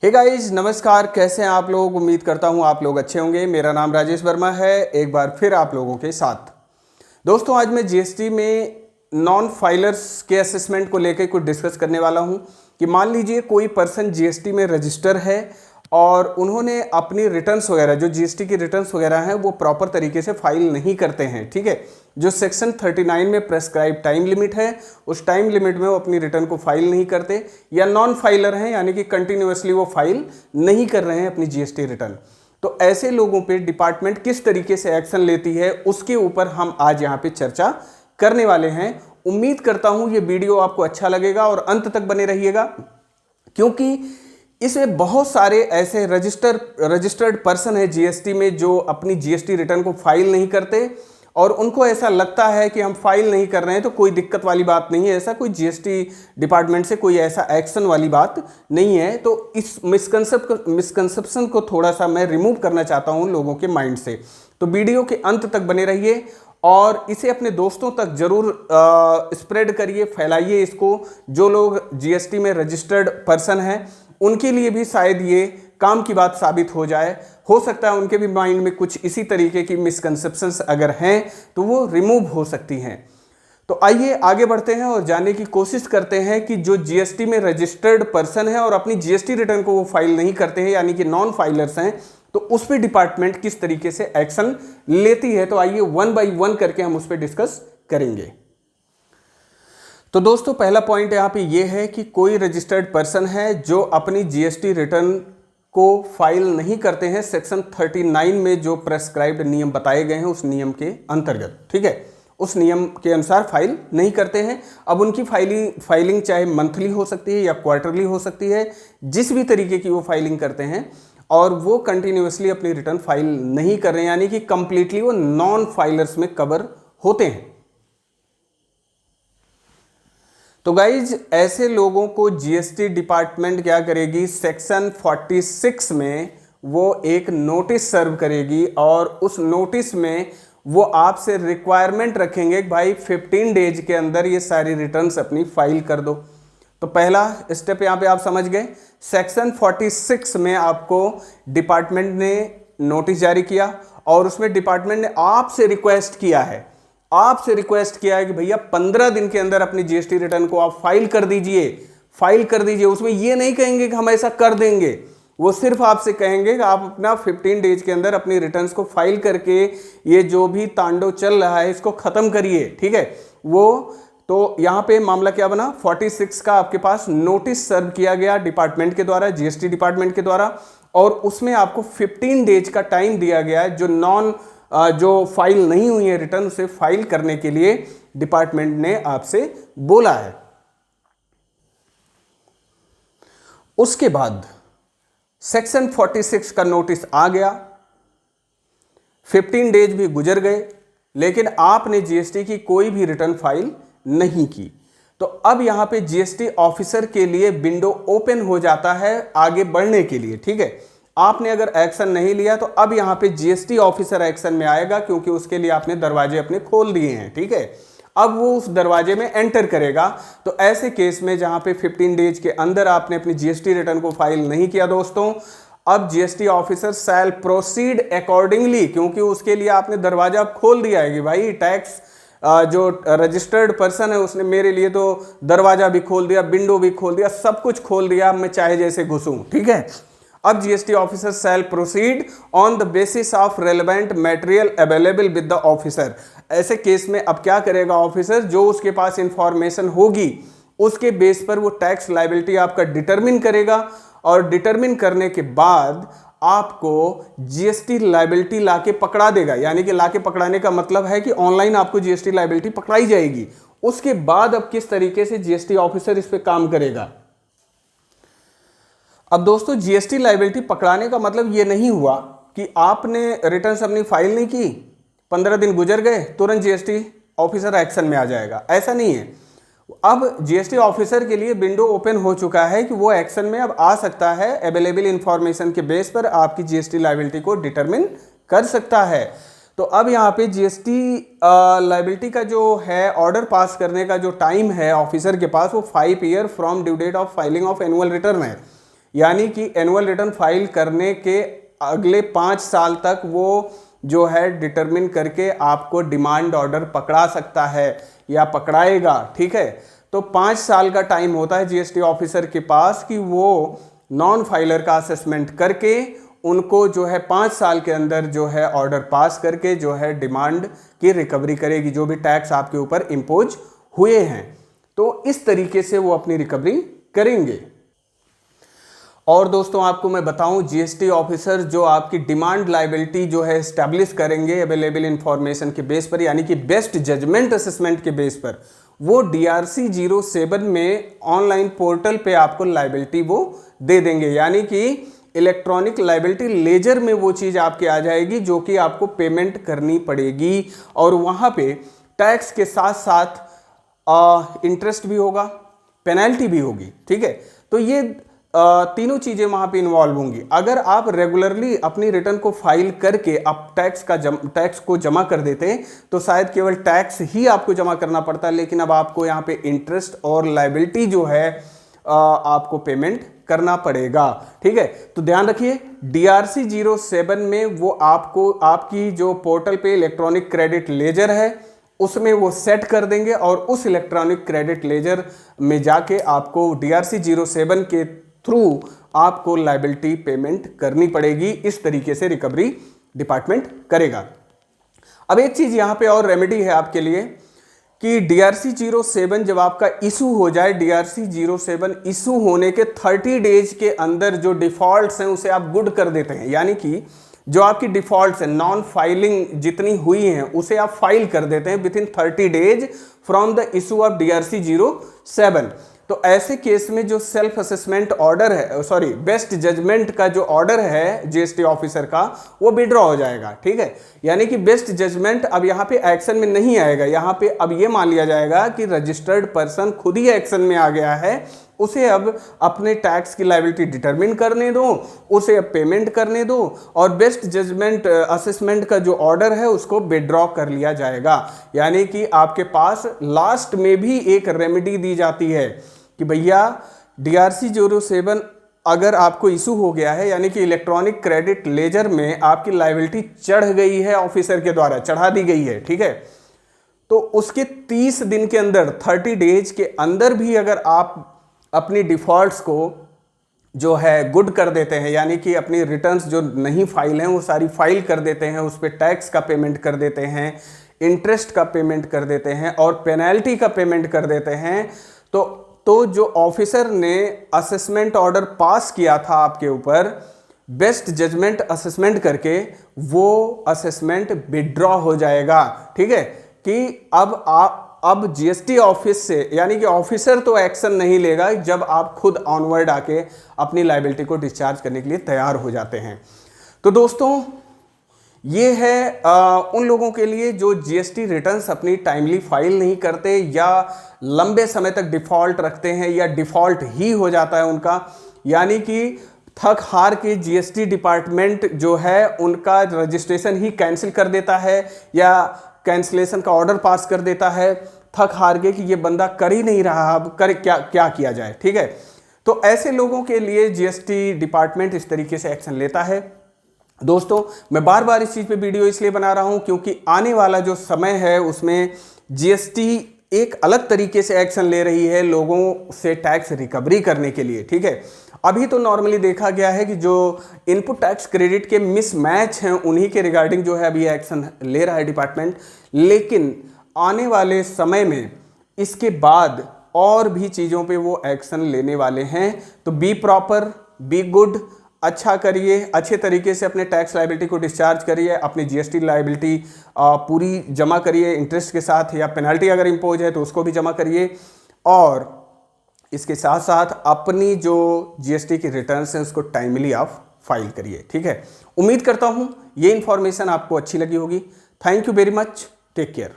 Hey guys, नमस्कार। कैसे हैं आप लोग? उम्मीद करता हूं आप लोग अच्छे होंगे। मेरा नाम राजेश वर्मा है, एक बार फिर आप लोगों के साथ। दोस्तों, आज मैं जीएसटी में नॉन फाइलर्स के असेसमेंट को लेकर कुछ डिस्कस करने वाला हूं कि मान लीजिए कोई पर्सन जीएसटी में रजिस्टर है और उन्होंने अपनी रिटर्न्स वगैरह, जो जीएसटी की रिटर्न्स वगैरह हैं, वो प्रॉपर तरीके से फाइल नहीं करते हैं। ठीक है, जो सेक्शन 39 में प्रेस्क्राइब टाइम लिमिट है, उस टाइम लिमिट में वो अपनी रिटर्न को फाइल नहीं करते, या नॉन फाइलर हैं, यानी कि कंटिन्यूअसली वो फाइल नहीं कर रहे हैं अपनी जीएसटी रिटर्न। तो ऐसे लोगों पे डिपार्टमेंट किस तरीके से एक्शन लेती है, उसके ऊपर हम आज यहाँ पे चर्चा करने वाले हैं। उम्मीद करता हूं ये वीडियो आपको अच्छा लगेगा और अंत तक बने रहिएगा, क्योंकि इसमें बहुत सारे ऐसे रजिस्टर्ड पर्सन है जीएसटी में जो अपनी जीएसटी रिटर्न को फाइल नहीं करते और उनको ऐसा लगता है कि हम फाइल नहीं कर रहे हैं तो कोई दिक्कत वाली बात नहीं है। ऐसा कोई जीएसटी डिपार्टमेंट से कोई ऐसा एक्शन वाली बात नहीं है। तो इस मिसकंसेप्शन को थोड़ा सा मैं रिमूव करना चाहता हूं लोगों के माइंड से। तो वीडियो के अंत तक बने रहिए और इसे अपने दोस्तों तक जरूर स्प्रेड करिए, फैलाइए इसको। जो लोग जीएसटी में रजिस्टर्ड पर्सन हैं उनके लिए भी शायद ये काम की बात साबित हो जाए। हो सकता है उनके भी माइंड में कुछ इसी तरीके की मिसकंसेप्शंस अगर हैं तो वो रिमूव हो सकती हैं। तो आइए आगे बढ़ते हैं और जानने की कोशिश करते हैं कि जो जीएसटी में रजिस्टर्ड पर्सन है और अपनी जीएसटी रिटर्न को वो फाइल नहीं करते हैं, यानी कि नॉन फाइलर्स हैं, तो उस पर डिपार्टमेंट किस तरीके से एक्शन लेती है। तो आइए वन बाय वन करके हम उस पर डिस्कस करेंगे। तो दोस्तों, पहला पॉइंट यहाँ पे ये है कि कोई रजिस्टर्ड पर्सन है जो अपनी जीएसटी रिटर्न को फाइल नहीं करते हैं सेक्शन 39 में जो प्रेस्क्राइब्ड नियम बताए गए हैं उस नियम के अंतर्गत। ठीक है, उस नियम के अनुसार फाइल नहीं करते हैं। अब उनकी फाइलिंग चाहे मंथली हो सकती है या क्वार्टरली हो सकती है, जिस भी तरीके की वो फाइलिंग करते हैं, और वो कंटिन्यूअसली अपनी रिटर्न फाइल नहीं कर रहे हैं, यानी कि कंप्लीटली वो नॉन फाइलर्स में कवर होते हैं। तो गाइज, ऐसे लोगों को जीएसटी डिपार्टमेंट क्या करेगी, सेक्शन 46 में वो एक नोटिस सर्व करेगी और उस नोटिस में वो आपसे रिक्वायरमेंट रखेंगे कि भाई 15 डेज के अंदर ये सारी रिटर्न्स अपनी फाइल कर दो। तो पहला स्टेप यहाँ पे आप समझ गए। सेक्शन 46 में आपको डिपार्टमेंट ने नोटिस जारी किया और उसमें डिपार्टमेंट ने आपसे रिक्वेस्ट किया है कि भैया 15 दिन के अंदर अपनी जीएसटी रिटर्न को आप फाइल कर दीजिए। उसमें ये नहीं कहेंगे कि हम ऐसा कर देंगे, वो सिर्फ आपसे कहेंगे कि आप अपना 15 डेज के अंदर अपनी रिटर्न्स को फाइल करके ये जो भी तांडव चल रहा है इसको खत्म करिए। ठीक है, वो तो यहाँ पे मामला क्या बना, 46 का आपके पास नोटिस सर्व किया गया डिपार्टमेंट के द्वारा, जीएसटी डिपार्टमेंट के द्वारा, और उसमें आपको 15 डेज का टाइम दिया गया है। जो फाइल नहीं हुई है रिटर्न, उसे फाइल करने के लिए डिपार्टमेंट ने आपसे बोला है। उसके बाद सेक्शन 46 का नोटिस आ गया, 15 डेज भी गुजर गए, लेकिन आपने जीएसटी की कोई भी रिटर्न फाइल नहीं की। तो अब यहां पे जीएसटी ऑफिसर के लिए विंडो ओपन हो जाता है आगे बढ़ने के लिए। ठीक है, आपने अगर एक्शन नहीं लिया तो अब यहां पे जीएसटी ऑफिसर एक्शन में आएगा, क्योंकि उसके लिए आपने दरवाजे अपने खोल दिए हैं। ठीक है, अब वो उस दरवाजे में एंटर करेगा। तो ऐसे केस में जहां पे 15 डेज के अंदर आपने अपनी जीएसटी रिटर्न को फाइल नहीं किया दोस्तों, अब GST officer shall proceed accordingly, क्योंकि उसके लिए आपने दरवाजा खोल दिया है कि भाई टैक्स जो रजिस्टर्ड पर्सन है उसने मेरे लिए तो दरवाजा भी खोल दिया, विंडो भी खोल दिया, सब कुछ खोल दिया, मैं चाहे जैसे घुसूं। ठीक है, अब GST officer shall proceed on the basis of relevant material available with the officer. ऐसे केस में अब क्या करेगा ऑफिसर, जो उसके पास इंफॉर्मेशन होगी उसके बेस पर वो टैक्स लायबिलिटी आपका डिटरमिन करेगा, और डिटरमिन करने के बाद आपको जीएसटी लायबिलिटी लाके पकड़ा देगा। यानी कि लाके पकड़ाने का मतलब है कि ऑनलाइन आपको जीएसटी लायबिलिटी पकड़ाई जाएगी। उसके बाद अब किस तरीके से जीएसटी ऑफिसर इस पे काम करेगा। अब दोस्तों, जीएसटी लायबिलिटी पकड़ाने का मतलब ये नहीं हुआ कि आपने रिटर्न्स अपनी फाइल नहीं की, 15 दिन गुजर गए, तुरंत जीएसटी ऑफिसर एक्शन में आ जाएगा, ऐसा नहीं है। अब जीएसटी ऑफिसर के लिए विंडो ओपन हो चुका है कि वो एक्शन में अब आ सकता है, अवेलेबल इंफॉर्मेशन के बेस पर आपकी जीएसटी लायबिलिटी को डिटरमिन कर सकता है। तो अब यहाँ पे जीएसटी लायबिलिटी का जो है ऑर्डर पास करने का जो टाइम है ऑफिसर के पास, वो 5 year from due date of filing of annual return है। यानी कि एनुअल रिटर्न फाइल करने के अगले 5 साल तक वो जो है डिटरमिन करके आपको डिमांड ऑर्डर पकड़ा सकता है या पकड़ाएगा। ठीक है, तो 5 साल का टाइम होता है जीएसटी ऑफिसर के पास कि वो नॉन फाइलर का असेसमेंट करके उनको जो है 5 साल के अंदर जो है ऑर्डर पास करके जो है डिमांड की रिकवरी करेगी, जो भी टैक्स आपके ऊपर इम्पोज हुए हैं। तो इस तरीके से वो अपनी रिकवरी करेंगे। और दोस्तों आपको मैं बताऊं, जीएसटी ऑफिसर जो आपकी डिमांड लायबिलिटी जो है एस्टैब्लिश करेंगे अवेलेबल इंफॉर्मेशन के बेस पर, यानी कि बेस्ट जजमेंट असेसमेंट के बेस पर, वो DRC 07 में ऑनलाइन पोर्टल पे आपको लायबिलिटी वो दे देंगे। यानी कि इलेक्ट्रॉनिक लायबिलिटी लेजर में वो चीज़ आपके आ जाएगी जो कि आपको पेमेंट करनी पड़ेगी, और वहाँ पे टैक्स के साथ साथ इंटरेस्ट भी होगा, पेनल्टी भी होगी। ठीक है, तो ये तीनों चीजें वहां पे इन्वॉल्व होंगी। अगर आप रेगुलरली अपनी रिटर्न को फाइल करके आप टैक्स को जमा कर देते तो शायद केवल टैक्स ही आपको जमा करना पड़ता, लेकिन अब आपको यहाँ पे इंटरेस्ट और लायबिलिटी जो है आपको पेमेंट करना पड़ेगा। ठीक है, तो ध्यान रखिए DRC 07 में वो आपको आपकी जो पोर्टल पे इलेक्ट्रॉनिक क्रेडिट लेजर है उसमें वो सेट कर देंगे, और उस इलेक्ट्रॉनिक क्रेडिट लेजर में जाके आपको DRC 07 के थ्रू आपको लायबिलिटी पेमेंट करनी पड़ेगी। इस तरीके से रिकवरी डिपार्टमेंट करेगा। अब एक चीज यहां पे और रेमेडी है आपके लिए कि DRC 07 जब आपका इशू हो जाए, DRC 07 इशू होने के 30 डेज के अंदर जो डिफॉल्ट्स हैं उसे आप गुड कर देते हैं। यानी कि जो आपकी डिफॉल्ट्स है, नॉन फाइलिंग जितनी हुई हैं उसे आप फाइल कर देते हैं within 30 days from the issue of DRC 07। तो ऐसे केस में जो सेल्फ असेसमेंट ऑर्डर है, सॉरी बेस्ट जजमेंट का जो ऑर्डर है जीएसटी ऑफिसर का, वो विड्रॉ हो जाएगा। ठीक है, यानी कि बेस्ट जजमेंट अब यहाँ पे एक्शन में नहीं आएगा। यहाँ पे अब ये मान लिया जाएगा कि रजिस्टर्ड पर्सन खुद ही एक्शन में आ गया है, उसे अब अपने टैक्स की लायबिलिटी डिटरमिन करने दो, उसे अब पेमेंट करने दो, और बेस्ट जजमेंट असेसमेंट का जो ऑर्डर है उसको विड्रॉ कर लिया जाएगा। यानी कि आपके पास लास्ट में भी एक रेमेडी दी जाती है कि भैया DRC 07 अगर आपको इशू हो गया है, यानी कि इलेक्ट्रॉनिक क्रेडिट लेजर में आपकी लायबिलिटी चढ़ गई है, ऑफिसर के द्वारा चढ़ा दी गई है। ठीक है, तो उसके 30 दिन के अंदर, 30 डेज के अंदर भी अगर आप अपनी डिफॉल्ट्स को जो है गुड कर देते हैं, यानी कि अपनी रिटर्न्स जो नहीं फाइल हैं वो सारी फाइल कर देते हैं, उस पर टैक्स का पेमेंट कर देते हैं, इंटरेस्ट का पेमेंट कर देते हैं और पेनल्टी का पेमेंट कर देते हैं, तो जो ऑफिसर ने असेसमेंट ऑर्डर पास किया था आपके ऊपर बेस्ट जजमेंट असेसमेंट करके, वो असेसमेंट विड्रॉ हो जाएगा। ठीक है, कि अब जीएसटी ऑफिस से, यानी कि ऑफिसर तो एक्शन नहीं लेगा जब आप खुद ऑनवर्ड आके अपनी लायबिलिटी को डिस्चार्ज करने के लिए तैयार हो जाते हैं। तो दोस्तों ये है उन लोगों के लिए जो जीएसटी रिटर्न्स अपनी टाइमली फाइल नहीं करते या लंबे समय तक डिफॉल्ट रखते हैं या डिफॉल्ट ही हो जाता है उनका, यानी कि थक हार के जीएसटी डिपार्टमेंट जो है उनका रजिस्ट्रेशन ही कैंसिल कर देता है या कैंसिलेशन का ऑर्डर पास कर देता है, थक हार के कि ये बंदा कर ही नहीं रहा, अब कर क्या किया जाए। ठीक है, तो ऐसे लोगों के लिए जीएसटी डिपार्टमेंट इस तरीके से एक्शन लेता है। दोस्तों मैं बार बार इस चीज़ पे वीडियो इसलिए बना रहा हूं क्योंकि आने वाला जो समय है उसमें जीएसटी एक अलग तरीके से एक्शन ले रही है लोगों से टैक्स रिकवरी करने के लिए। ठीक है, अभी तो नॉर्मली देखा गया है कि जो इनपुट टैक्स क्रेडिट के मिसमैच हैं उन्हीं के रिगार्डिंग जो है अभी एक्शन ले रहा है डिपार्टमेंट, लेकिन आने वाले समय में इसके बाद और भी चीज़ों पे वो एक्शन लेने वाले हैं। तो बी प्रॉपर, बी गुड, अच्छा करिए, अच्छे तरीके से अपने टैक्स लायबिलिटी को डिस्चार्ज करिए, अपनी जीएसटी लायबिलिटी पूरी जमा करिए इंटरेस्ट के साथ, या पेनल्टी अगर इम्पोज है तो उसको भी जमा करिए, और इसके साथ साथ अपनी जो जीएसटी की रिटर्न्स हैं उसको टाइमली आप फाइल करिए। ठीक है, उम्मीद करता हूँ ये इन्फॉर्मेशन आपको अच्छी लगी होगी। Thank you very much, take care.